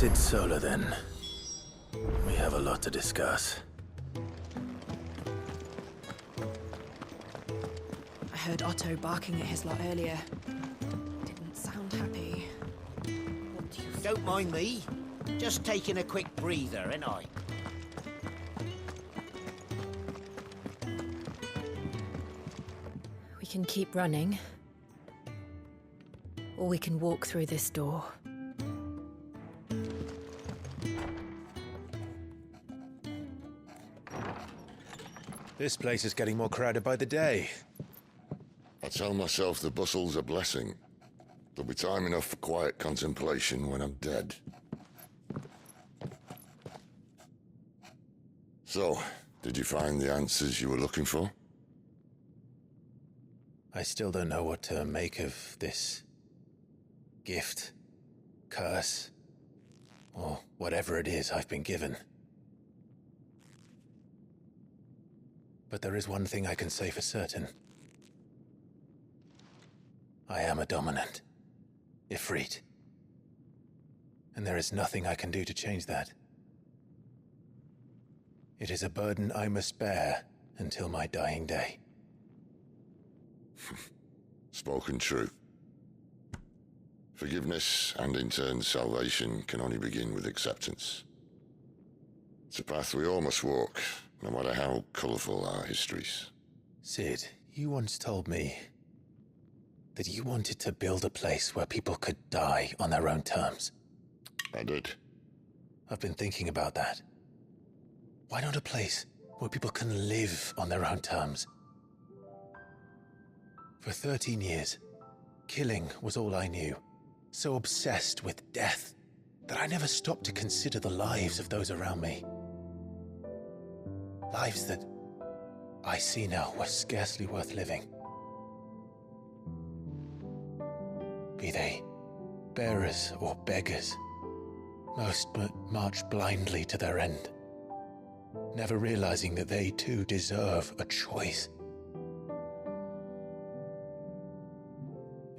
Sid Solar, then. We have a lot to discuss. I heard Otto barking at his lot earlier. Didn't sound happy. Don't mind me. Just taking a quick breather, ain't I? We can keep running. Or we can walk through this door. This place is getting more crowded by the day. I tell myself the bustle's a blessing. There'll be time enough for quiet contemplation when I'm dead. So, did you find the answers you were looking for? I still don't know what to make of this gift, curse, or whatever it is I've been given. But there is one thing I can say for certain. I am a dominant, Ifrit. And there is nothing I can do to change that. It is a burden I must bear until my dying day. Spoken true. Forgiveness, and in turn salvation, can only begin with acceptance. It's a path we all must walk, no matter how colourful our histories. Sid, you once told me that you wanted to build a place where people could die on their own terms. I did. I've been thinking about that. Why not a place where people can live on their own terms? For 13 years, killing was all I knew. So obsessed with death that I never stopped to consider the lives of those around me. Lives that I see now were scarcely worth living. Be they bearers or beggars, most march blindly to their end, never realizing that they too deserve a choice.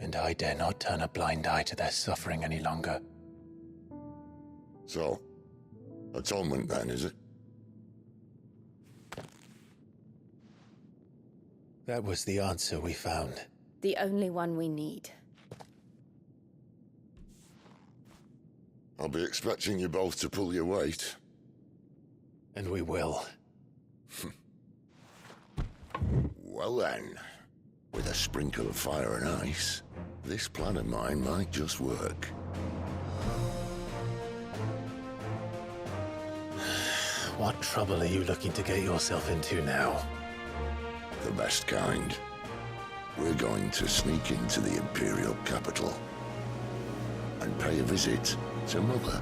And I dare not turn a blind eye to their suffering any longer. So, atonement then, is it? That was the answer we found. The only one we need. I'll be expecting you both to pull your weight. And we will. Well then, with a sprinkle of fire and ice, this plan of mine might just work. What trouble are you looking to get yourself into now? The best kind. We're going to sneak into the Imperial capital and pay a visit to Mother.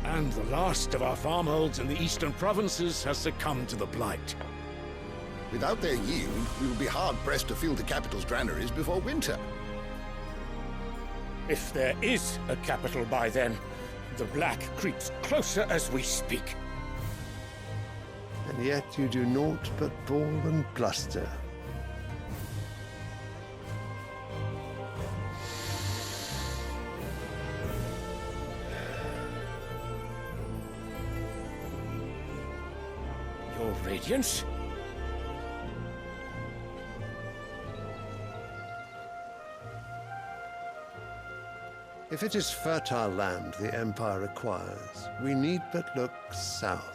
And the last of our farmholds in the eastern provinces has succumbed to the blight. Without their yield, we will be hard-pressed to fill the capital's granaries before winter. If there is a capital by then, the black creeps closer as we speak. And yet you do naught but bawl and bluster. Your Radiance? If it is fertile land the Empire acquires, we need but look south.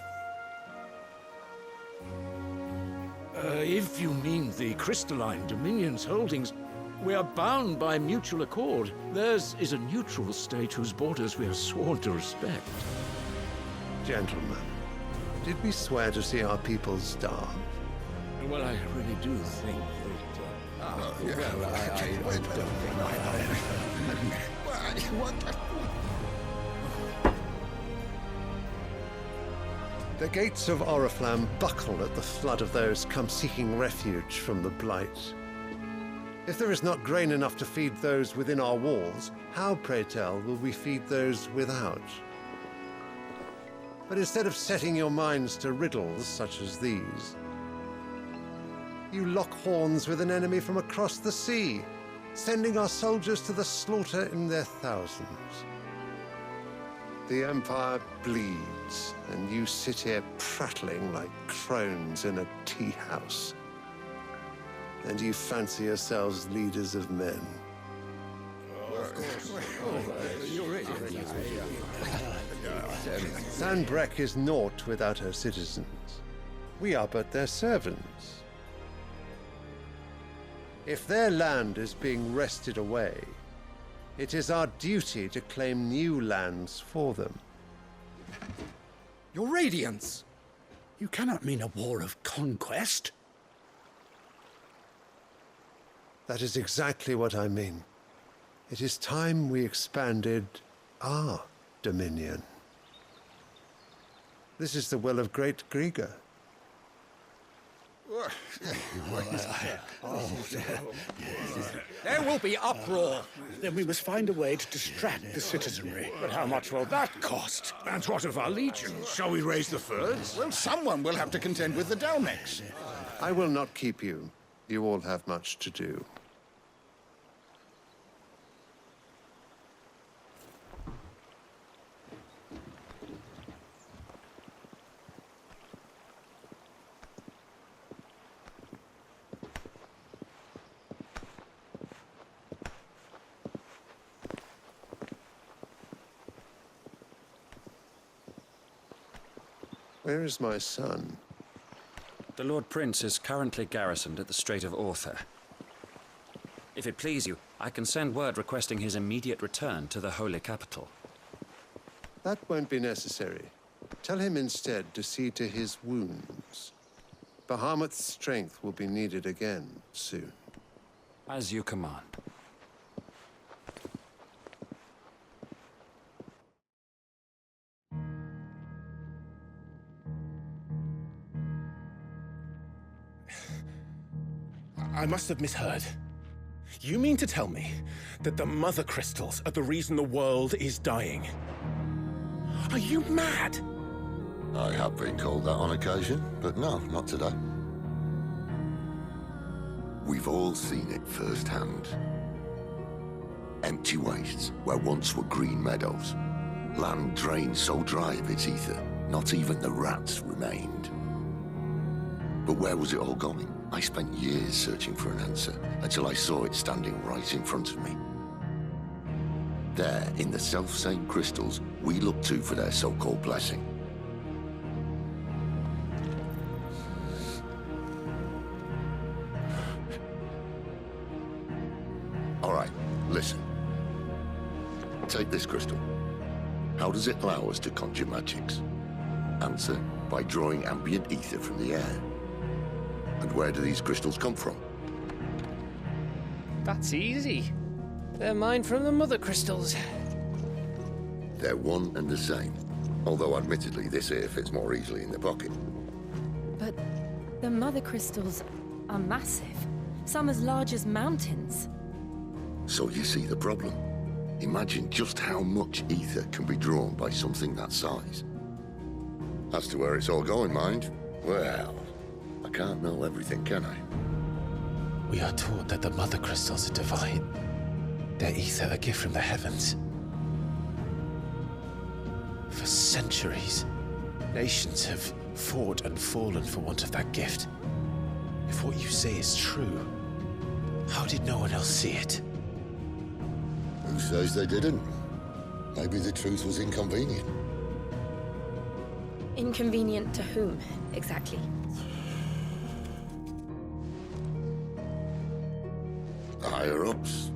If you mean the crystalline Dominion's holdings, we are bound by mutual accord. Theirs is a neutral state whose borders we are sworn to respect. Gentlemen, did we swear to see our people starve? Well, I really do think that... I don't think The gates of Oriflamme buckle at the flood of those come seeking refuge from the Blight. If there is not grain enough to feed those within our walls, how, pray tell, will we feed those without? But instead of setting your minds to riddles such as these, you lock horns with an enemy from across the sea, sending our soldiers to the slaughter in their thousands. The Empire bleeds, and you sit here prattling like crones in a tea house. And you fancy yourselves leaders of men. Sanbreque is naught without her citizens. We are but their servants. If their land is being wrested away, it is our duty to claim new lands for them. Your Radiance! You cannot mean a war of conquest. That is exactly what I mean. It is time we expanded our dominion. This is the will of great Grieger. There will be uproar. Then we must find a way to distract the citizenry. But how much will that cost? And what of our legions? Shall we raise the furs? Well, someone will have to contend with the Dalmex. I will not keep you. You all have much to do. Where is my son? The Lord Prince is currently garrisoned at the Strait of Author. If it please you, I can send word requesting his immediate return to the Holy Capital. That won't be necessary. Tell him instead to see to his wounds. Bahamut's strength will be needed again soon. As you command. I must have misheard. You mean to tell me that the Mother Crystals are the reason the world is dying? Are you mad? I have been called that on occasion, but no, not today. We've all seen it firsthand. Empty wastes where once were green meadows. Land drained so dry of its ether, not even the rats remained. But where was it all going? I spent years searching for an answer, until I saw it standing right in front of me. There, in the self-same crystals we look to for their so-called blessing. All right, listen. Take this crystal. How does it allow us to conjure magics? Answer, by drawing ambient ether from the air. And where do these crystals come from? That's easy. They're mined from the Mother Crystals. They're one and the same. Although admittedly this here fits more easily in the pocket. But the Mother Crystals are massive. Some as large as mountains. So you see the problem. Imagine just how much ether can be drawn by something that size. As to where it's all going, mind, well, I can't know everything, can I? We are taught that the Mother Crystals are divine. Their ether a gift from the heavens. For centuries, nations have fought and fallen for want of that gift. If what you say is true, how did no one else see it? Who says they didn't? Maybe the truth was inconvenient. Inconvenient to whom, exactly? The higher-ups?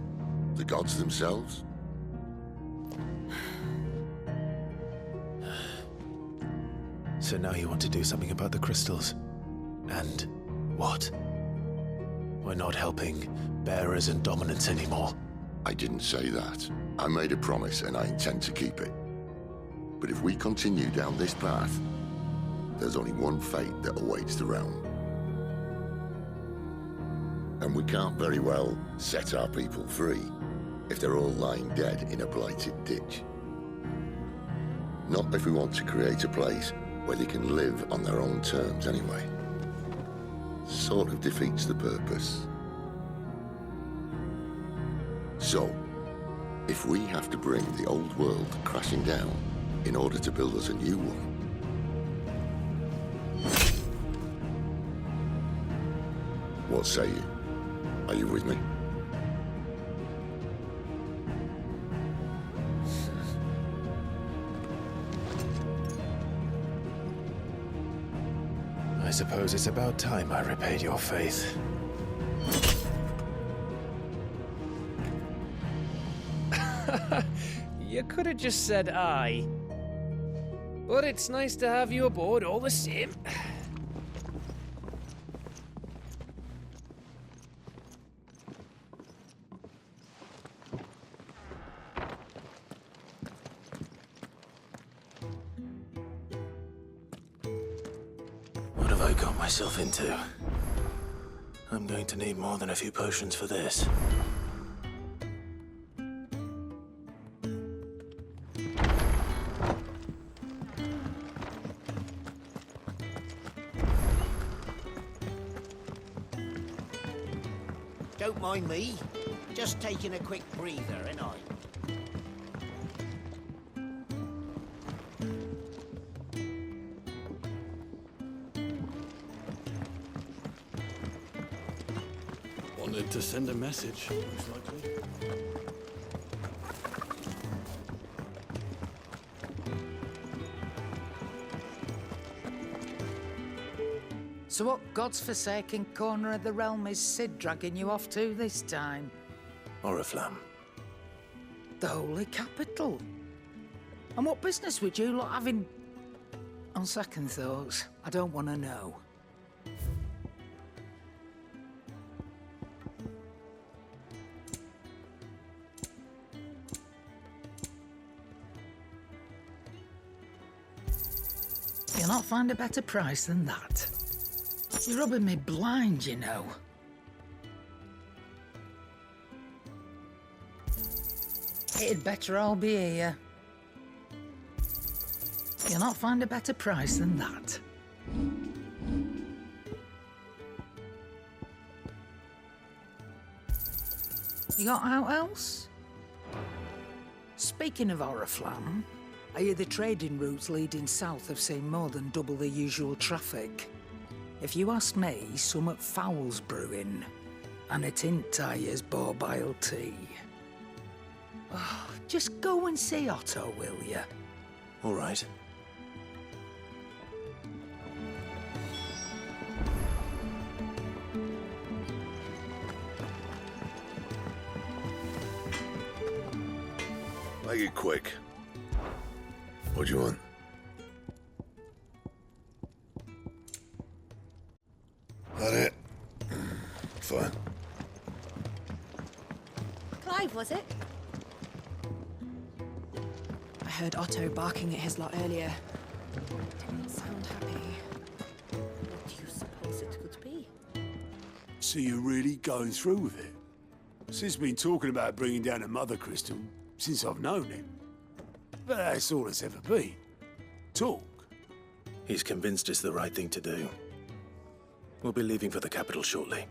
The gods themselves? So now you want to do something about the crystals? And what? We're not helping bearers and dominants anymore. I didn't say that. I made a promise and I intend to keep it. But if we continue down this path, there's only one fate that awaits the realm. And we can't very well set our people free if they're all lying dead in a blighted ditch. Not if we want to create a place where they can live on their own terms anyway. Sort of defeats the purpose. So, if we have to bring the old world crashing down in order to build us a new one, what say you? Are you with me? I suppose it's about time I repaid your faith. You could have just said aye. But it's nice to have you aboard all the same. What have I got myself into? I'm going to need more than a few potions for this. Don't mind me. Just taking a quick breather, ain't I? Wanted to send a message, most likely. So what God's forsaken corner of the realm is Sid dragging you off to this time? Oriflamme. The Holy Capital. And what business would you lot having? On second thoughts, I don't want to know. You'll not find a better price than that. You're rubbing me blind, you know. It'd better all be here. You'll not find a better price than that. You got out else? Speaking of Oriflamme, I hear the trading routes leading south have seen more than double the usual traffic. If you ask me, summat foul's brewing, and it ain't Tyre's borbile tea. Oh, just go and see Otto, will you? All right. Make it quick. What do you want? That it? Fine. Clive, was it? I heard Otto barking at his lot earlier. Didn't sound happy. What do you suppose it could be? So you're really going through with it? Sid's been talking about bringing down a mother crystal since I've known him. But that's all it's ever been. Talk. He's convinced it's the right thing to do. We'll be leaving for the capital shortly.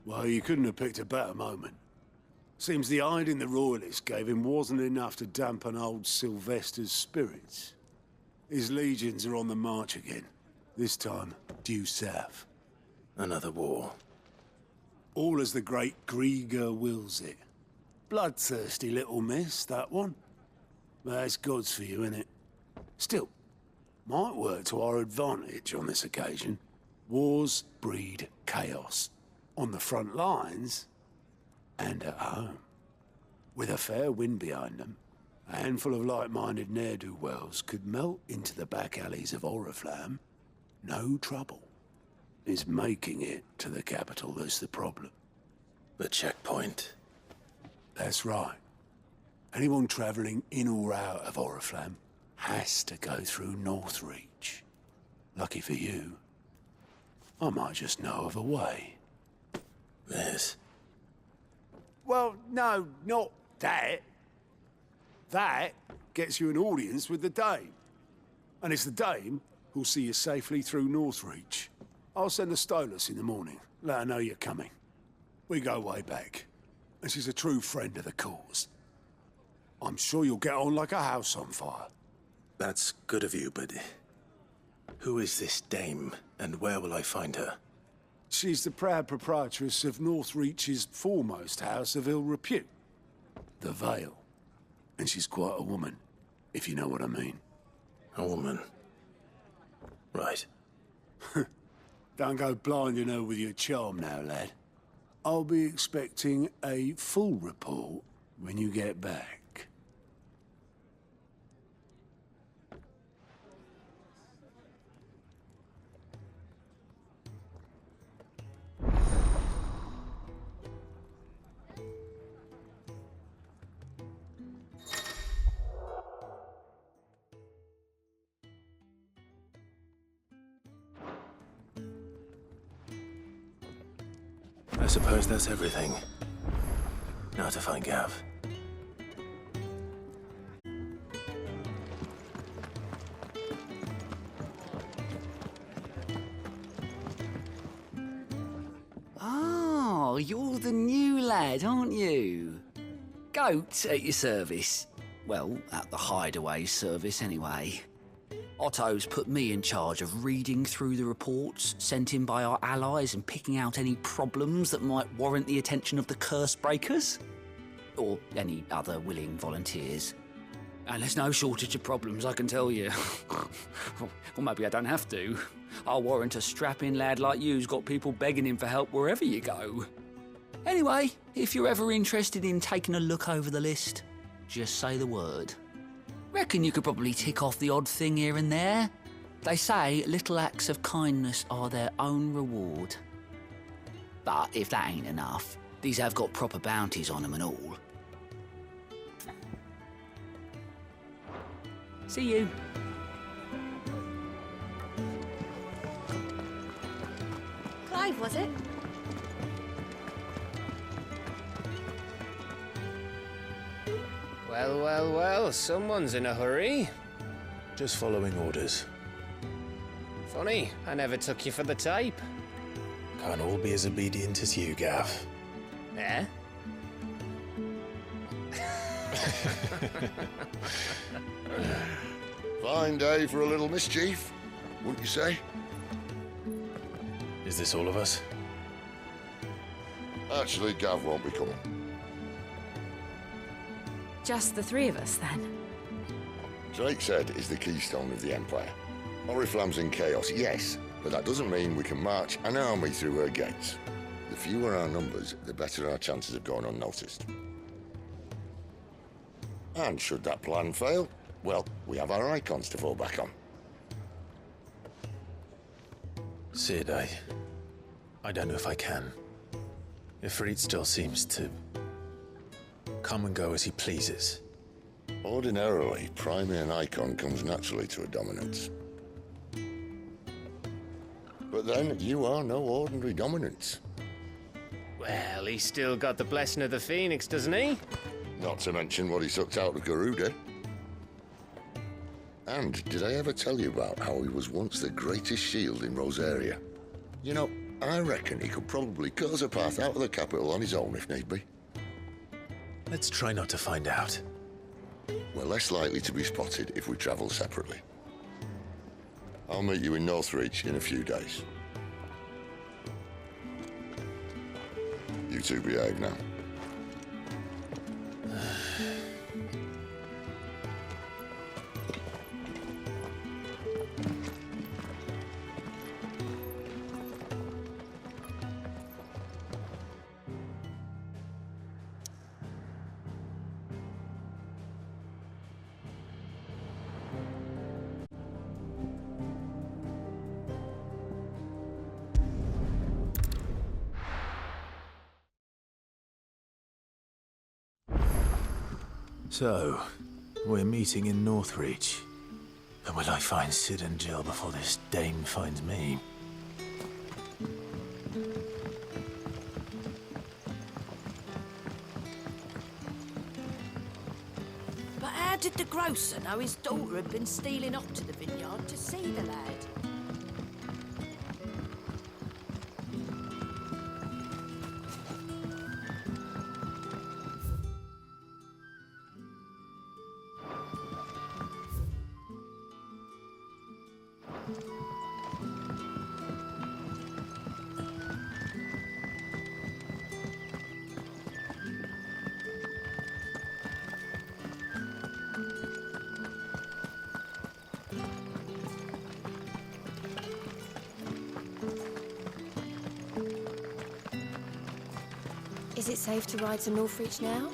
Well, you couldn't have picked a better moment. Seems the hiding the royalists gave him wasn't enough to dampen old Sylvester's spirits. His legions are on the march again. This time, due south. Another war. All as the great Grieger wills it. Bloodthirsty little miss, that one. But that's God's for you, innit? Still, might work to our advantage on this occasion. Wars breed chaos. On the front lines, and at home. With a fair wind behind them, a handful of like-minded ne'er-do-wells could melt into the back alleys of Oriflamme. No trouble. It's making it to the capital that's the problem. The checkpoint. That's right. Anyone travelling in or out of Oriflamme has to go through Northreach. Lucky for you, I might just know of a way. This. Well, no, not that. That gets you an audience with the Dame. And it's the Dame who'll see you safely through Northreach. I'll send the Stolas in the morning. Let her know you're coming. We go way back. And she's a true friend of the cause. I'm sure you'll get on like a house on fire. That's good of you, but who is this dame, and where will I find her? She's the proud proprietress of Northreach's foremost house of ill repute, the Vale. And she's quite a woman, if you know what I mean. A woman. Right. Don't go blinding her with your charm now, lad. I'll be expecting a full report when you get back. I suppose that's everything. Now to find Gav. Oh, you're the new lad, aren't you? Goat at your service. Well, at the hideaway service, anyway. Otto's put me in charge of reading through the reports sent in by our allies and picking out any problems that might warrant the attention of the curse breakers. Or any other willing volunteers. And there's no shortage of problems, I can tell you. Or maybe I don't have to. I'll warrant a strapping lad like you's got people begging him for help wherever you go. Anyway, if you're ever interested in taking a look over the list, just say the word. Reckon you could probably tick off the odd thing here and there. They say little acts of kindness are their own reward. But if that ain't enough, these have got proper bounties on them and all. See you. Clive, was it? Well, well, well, someone's in a hurry. Just following orders. Funny, I never took you for the type. Can't all be as obedient as you, Gav. Eh? Fine day for a little mischief, wouldn't you say? Is this all of us? Actually, Gav won't be coming. Just the three of us, then? Drake's Head is the keystone of the Empire. Oriflamme's in chaos, yes, but that doesn't mean we can march an army through her gates. The fewer our numbers, the better our chances of going unnoticed. And should that plan fail, well, we have our icons to fall back on. Sid, I don't know if I can. Ifrit still seems to come and go as he pleases. Ordinarily, priming an icon comes naturally to a dominance. But then, you are no ordinary dominance. Well, he's still got the blessing of the Phoenix, doesn't he? Not to mention what he sucked out of Garuda. And did I ever tell you about how he was once the greatest shield in Rosaria? You know, I reckon he could probably cut us a path out of the capital on his own if need be. Let's try not to find out. We're less likely to be spotted if we travel separately. I'll meet you in Northreach in a few days. You two behave now. So, we're meeting in Northreach. But will I find Sid and Jill before this dame finds me? Did the grocer know his daughter had been stealing off to the vineyard to see the lad? Is it safe to ride to Northreach now?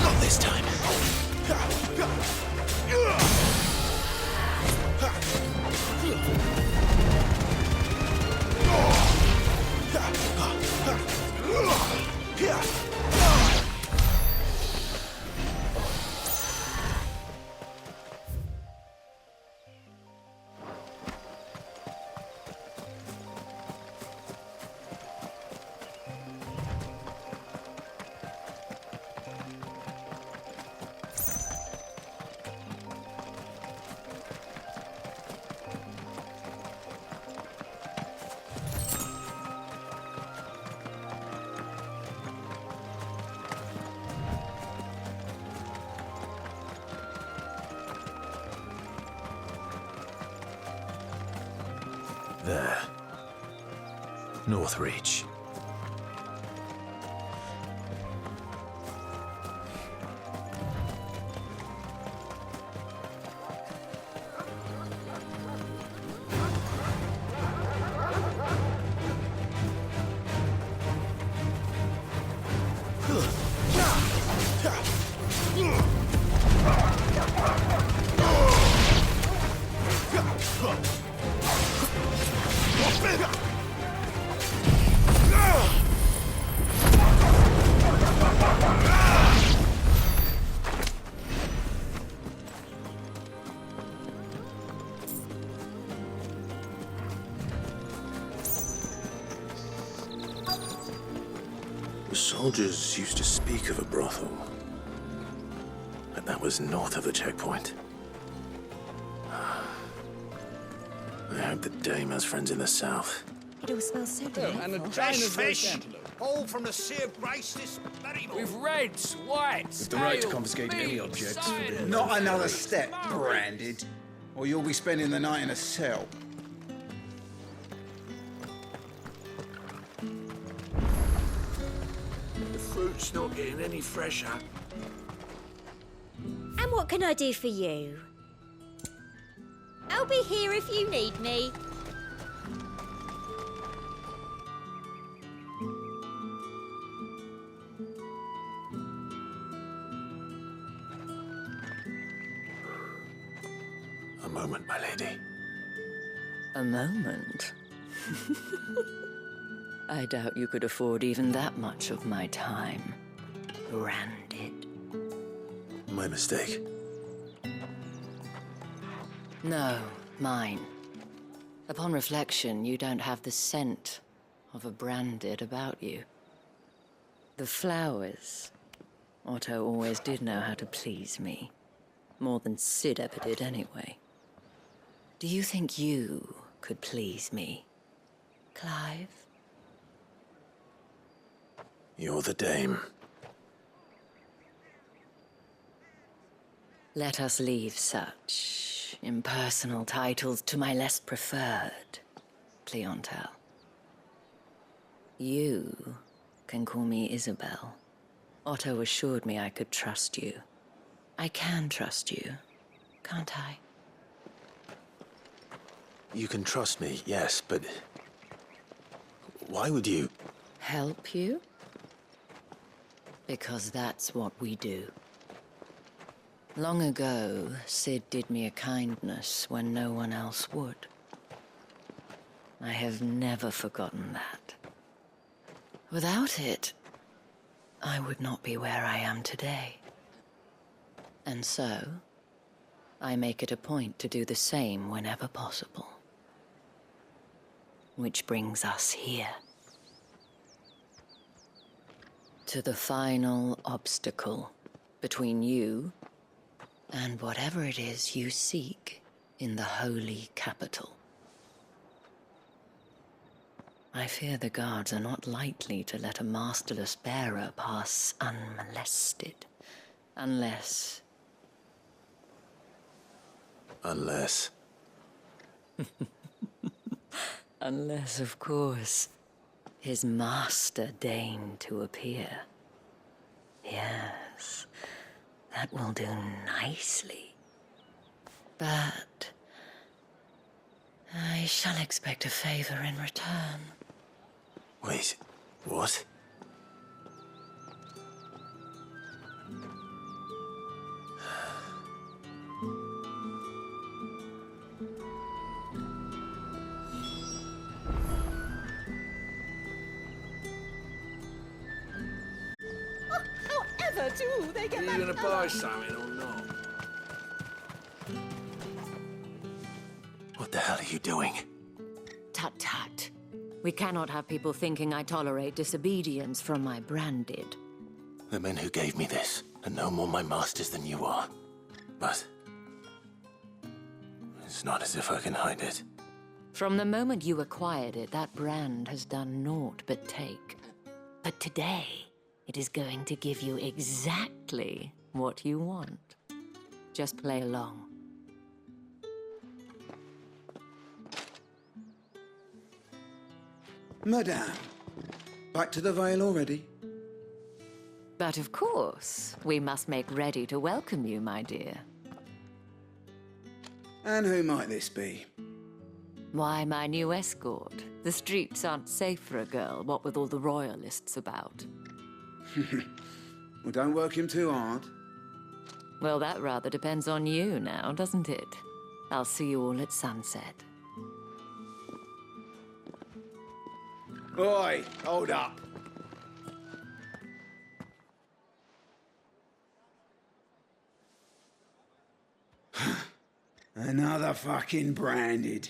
Not this time. There. Northreach. The soldiers used to speak of a brothel. But that was north of the checkpoint. I hope the dame has friends in the south. It all smells so delightful. Fresh fish! All from the Sea of Grace this very morning. With reds, whites, The right to confiscate any objects. Not another step, Branded, or you'll be spending the night in a cell. The fruit's not getting any fresher. And what can I do for you? I'll be here if you need me. A moment, my lady. A moment? I doubt you could afford even that much of my time. Branded. My mistake. No, mine. Upon reflection, you don't have the scent of a Branded about you. The flowers. Otto always did know how to please me. More than Sid ever did anyway. Do you think you could please me, Clive? You're the dame. Let us leave such impersonal titles to my less preferred clientele. You can call me Isabel. Otto assured me I could trust you. I can trust you, can't I? You can trust me, yes, but why would you? Help you? Because that's what we do. Long ago, Sid did me a kindness when no one else would. I have never forgotten that. Without it, I would not be where I am today. And so, I make it a point to do the same whenever possible. Which brings us here. To the final obstacle between you and whatever it is you seek in the holy capital. I fear the guards are not likely to let a masterless bearer pass unmolested, unless... Unless... Unless, of course, his master deigned to appear. Yes, that will do nicely. But I shall expect a favor in return. Wait, what? However do they get Are you that gonna colour? buy something or not? What the hell are you doing? Tut-tut. We cannot have people thinking I tolerate disobedience from my Branded. The men who gave me this are no more my masters than you are. But it's not as if I can hide it. From the moment you acquired it, that brand has done naught but take. But today, it is going to give you exactly what you want. Just play along. Madame, back to the Vale already? But of course, we must make ready to welcome you, my dear. And who might this be? Why, my new escort. The streets aren't safe for a girl, what with all the royalists about. Well, don't work him too hard. Well, that rather depends on you now, doesn't it? I'll see you all at sunset. Oi, hold up. Another fucking Branded.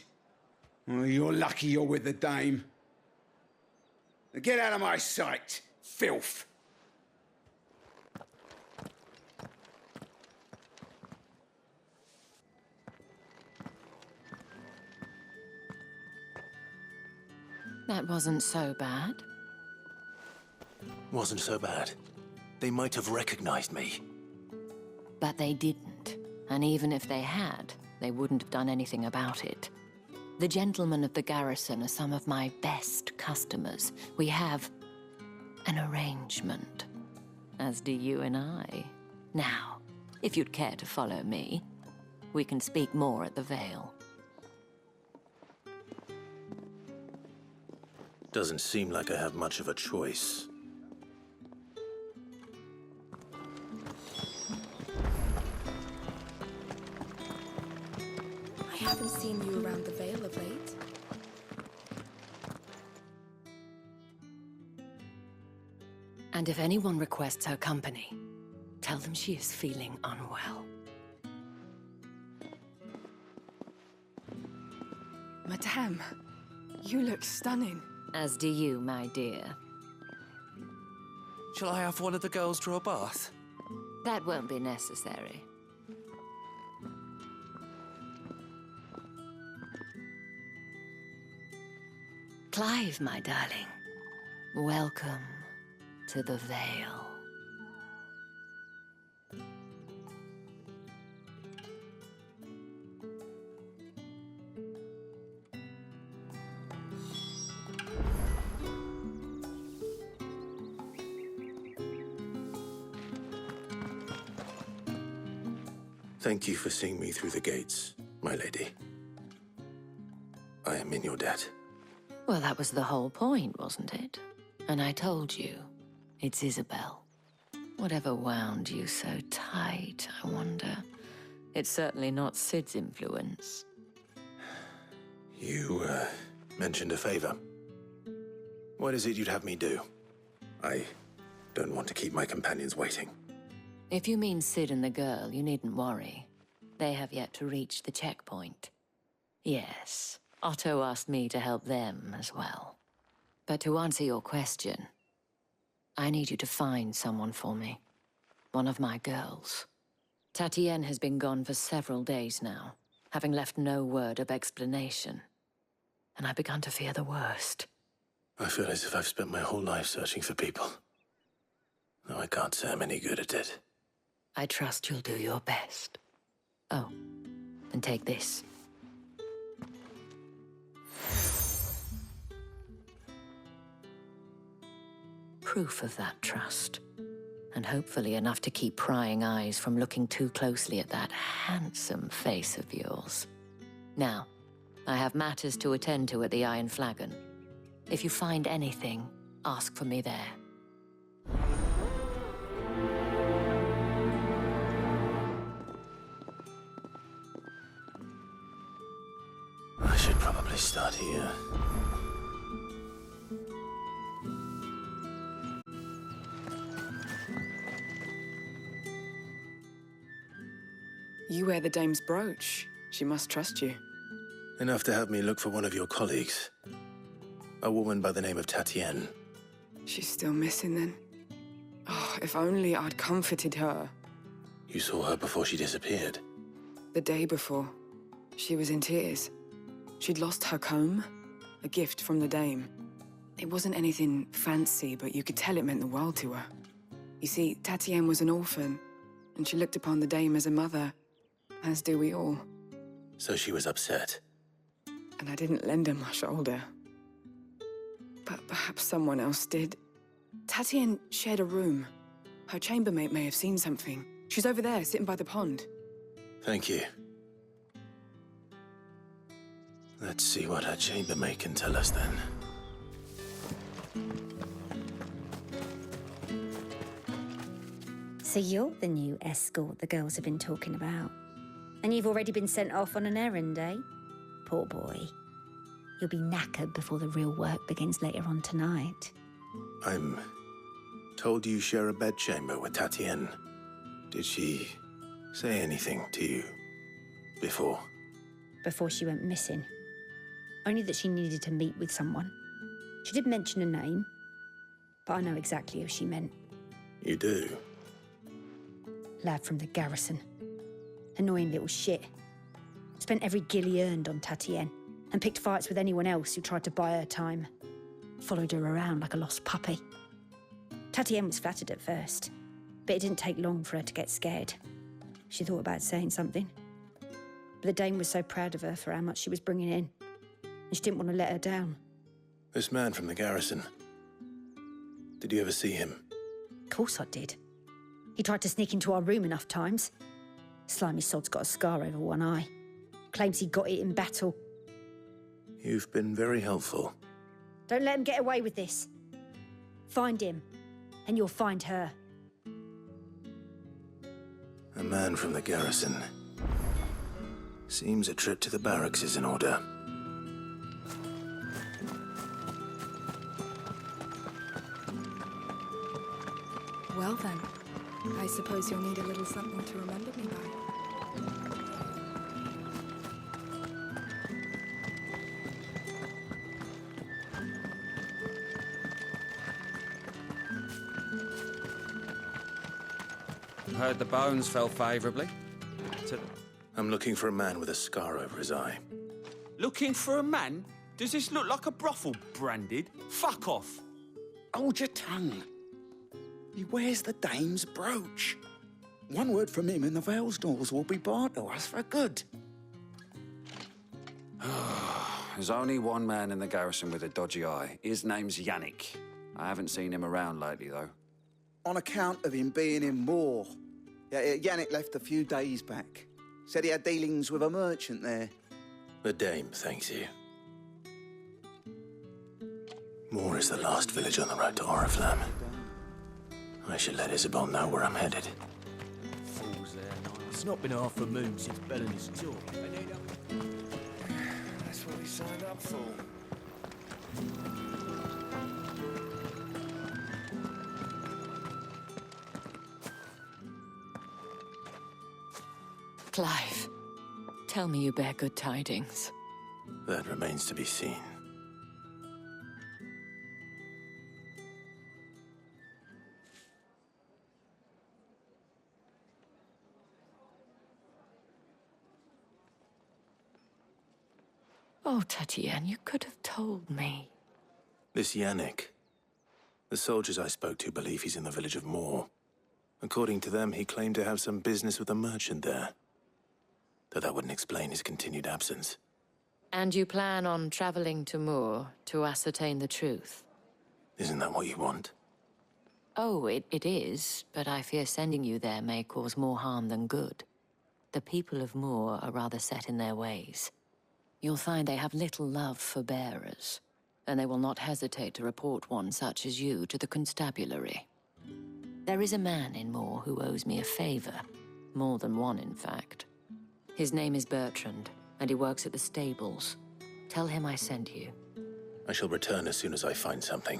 Well, you're lucky you're with the dame. Now get out of my sight, filth. That wasn't so bad. Wasn't so bad. They might have recognized me. But they didn't. And even if they had, they wouldn't have done anything about it. The gentlemen of the garrison are some of my best customers. We have an arrangement, as do you and I. Now, if you'd care to follow me, we can speak more at the Vale. Doesn't seem like I have much of a choice. I haven't seen you around the Vale of late. And if anyone requests her company, tell them she is feeling unwell. Madame, you look stunning. As do you, my dear. Shall I have one of the girls draw a bath? That won't be necessary. Clive, my darling. Welcome to the Vale. Thank you for seeing me through the gates, my lady. I am in your debt. Well, that was the whole point, wasn't it? And I told you, it's Isabel. Whatever wound you so tight, I wonder. It's certainly not Sid's influence. You, mentioned a favor. What is it you'd have me do? I don't want to keep my companions waiting. If you mean Sid and the girl, you needn't worry. They have yet to reach the checkpoint. Yes, Otto asked me to help them as well. But to answer your question, I need you to find someone for me. One of my girls. Tatienne has been gone for several days now, having left no word of explanation. And I've begun to fear the worst. I feel as if I've spent my whole life searching for people. No, I can't say I'm any good at it. I trust you'll do your best. Oh, and take this. Proof of that trust. And hopefully enough to keep prying eyes from looking too closely at that handsome face of yours. Now, I have matters to attend to at the Iron Flagon. If you find anything, ask for me there. I should probably start here. You wear the dame's brooch. She must trust you. Enough to have me look for one of your colleagues. A woman by the name of Tatienne. She's still missing then. Oh, if only I'd comforted her. You saw her before she disappeared. The day before, she was in tears. She'd lost her comb, a gift from the dame. It wasn't anything fancy, but you could tell it meant the world to her. You see, Tatienne was an orphan, and she looked upon the dame as a mother, as do we all. So she was upset. And I didn't lend her my shoulder. But perhaps someone else did. Tatienne shared a room. Her chambermaid may have seen something. She's over there, sitting by the pond. Thank you. Let's see what her chambermaid can tell us then. So you're the new escort the girls have been talking about. And you've already been sent off on an errand, eh? Poor boy. You'll be knackered before the real work begins later on tonight. I'm told you share a bedchamber with Tatienne. Did she say anything to you before? Before she went missing. Only that she needed to meet with someone. She did mention a name, but I know exactly who she meant. You do? Lad from the garrison. Annoying little shit. Spent every guil he earned on Tatienne, and picked fights with anyone else who tried to buy her time. Followed her around like a lost puppy. Tatienne was flattered at first, but it didn't take long for her to get scared. She thought about saying something. But the Dame was so proud of her for how much she was bringing in, and she didn't want to let her down. This man from the garrison. Did you ever see him? Of course I did. He tried to sneak into our room enough times. Slimy sod's got a scar over one eye. Claims he got it in battle. You've been very helpful. Don't let him get away with this. Find him, and you'll find her. A man from the garrison. Seems a trip to the barracks is in order. Well then, I suppose you'll need a little something to remember me by. Heard the bones fell favourably. I'm looking for a man with a scar over his eye. Looking for a man? Does this look like a brothel, Branded? Fuck off! Hold your tongue. He wears the Dame's brooch. One word from him and the Velsdorls will be barred to us for good. There's only one man in the garrison with a dodgy eye. His name's Yannick. I haven't seen him around lately, though. On account of him being in Moor. Yeah, Yannick left a few days back. Said he had dealings with a merchant there. The Dame thanks you. Moor is the last village on the road to Oriflamme. I should let Isabel know where I'm headed. Fools there. It's not been half a moon since Bellamy's talk. That's what we signed up for. Clive, tell me you bear good tidings. That remains to be seen. Oh, Tatienne, you could have told me. This Yannick. The soldiers I spoke to believe he's in the village of Moor. According to them, he claimed to have some business with a merchant there. Though that wouldn't explain his continued absence. And you plan on traveling to Moor to ascertain the truth? Isn't that what you want? Oh, it is, but I fear sending you there may cause more harm than good. The people of Moor are rather set in their ways. You'll find they have little love for bearers, and they will not hesitate to report one such as you to the constabulary. There is a man in Moor who owes me a favor. More than one, in fact. His name is Bertrand, and he works at the stables. Tell him I sent you. I shall return as soon as I find something.